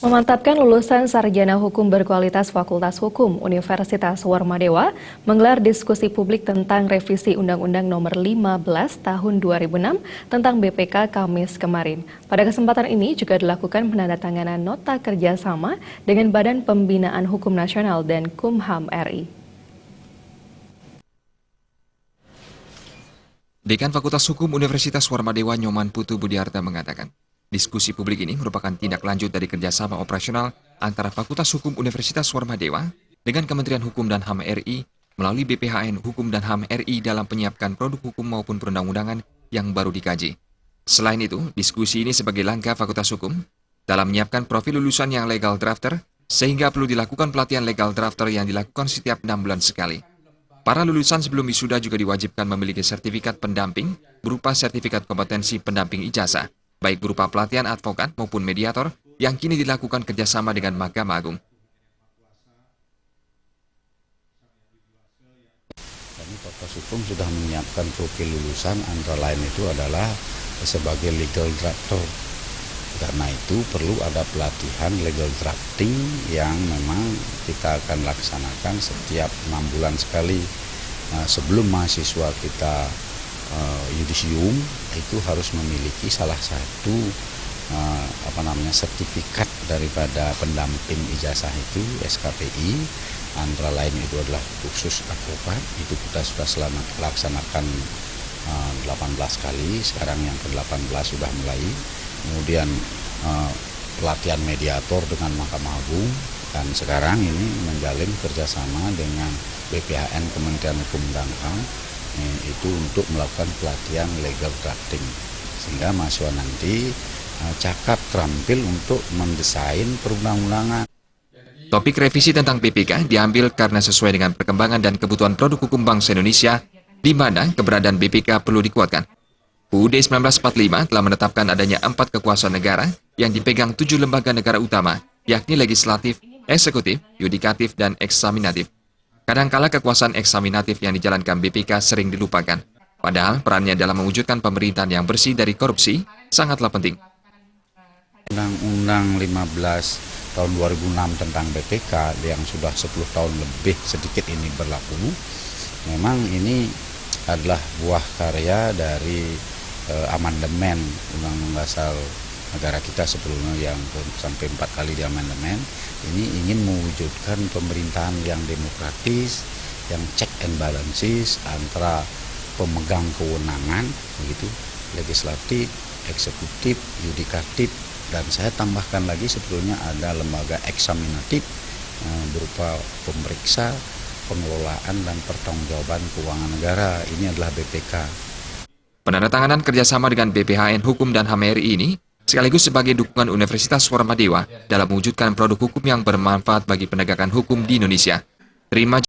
Memantapkan lulusan sarjana hukum berkualitas Fakultas Hukum Universitas Warmadewa menggelar diskusi publik tentang revisi Undang-Undang Nomor 15 Tahun 2006 tentang BPK Kamis kemarin. Pada kesempatan ini juga dilakukan penandatanganan nota kerjasama dengan Badan Pembinaan Hukum Nasional dan Kumham RI. Dekan Fakultas Hukum Universitas Warmadewa Nyoman Putu Budiarta mengatakan, diskusi publik ini merupakan tindak lanjut dari kerjasama operasional antara Fakultas Hukum Universitas Warmadewa dengan Kementerian Hukum dan HAM RI melalui BPHN Hukum dan HAM RI dalam menyiapkan produk hukum maupun perundang-undangan yang baru dikaji. Selain itu, diskusi ini sebagai langkah Fakultas Hukum dalam menyiapkan profil lulusan yang legal drafter sehingga perlu dilakukan pelatihan legal drafter yang dilakukan setiap 6 bulan sekali. Para lulusan sebelum wisuda juga diwajibkan memiliki sertifikat pendamping berupa sertifikat kompetensi pendamping ijazah, baik berupa pelatihan advokat maupun mediator yang kini dilakukan kerjasama dengan Mahkamah Agung. Kami Fakultas Hukum sudah menyiapkan profil lulusan, antara lain itu adalah sebagai legal drafter. Karena itu perlu ada pelatihan legal drafting yang memang kita akan laksanakan setiap 6 bulan sekali. Nah, sebelum mahasiswa kita yudisium itu harus memiliki salah satu sertifikat daripada pendamping ijazah itu SKPI, antara lain itu adalah kursus advokat, itu kita sudah laksanakan 18 kali, sekarang yang ke-18 sudah mulai. Kemudian pelatihan mediator dengan Mahkamah Agung, dan sekarang ini menjalin kerjasama dengan BPHN Kementerian Hukum dan HAM itu untuk melakukan pelatihan legal drafting, sehingga mahasiswa nanti cakap terampil untuk mendesain perundang-undangan. Topik revisi tentang BPK diambil karena sesuai dengan perkembangan dan kebutuhan produk hukum bangsa Indonesia, di mana keberadaan BPK perlu dikuatkan. UUD 1945 telah menetapkan adanya 4 kekuasaan negara yang dipegang 7 lembaga negara utama, yakni legislatif, eksekutif, yudikatif, dan eksaminatif. Kadangkala kekuasaan eksaminatif yang dijalankan BPK sering dilupakan, padahal perannya dalam mewujudkan pemerintahan yang bersih dari korupsi sangatlah penting. Undang-Undang 15 tahun 2006 tentang BPK yang sudah 10 tahun lebih sedikit ini berlaku, memang ini adalah buah karya dari amandemen Undang-Undang Dasar negara kita sebelumnya yang sampai 4 kali di amandemen. Ini ingin mewujudkan pemerintahan yang demokratis, yang check and balances antara pemegang kewenangan, begitu, legislatif, eksekutif, yudikatif, dan saya tambahkan lagi sebetulnya ada lembaga eksaminatif berupa pemeriksa, pengelolaan dan pertanggungjawaban keuangan negara. Ini adalah BPK. Penandatanganan kerjasama dengan BPHN Hukum dan HAM RI ini sekaligus sebagai dukungan Universitas Warmadewa dalam mewujudkan produk hukum yang bermanfaat bagi penegakan hukum di Indonesia. Terima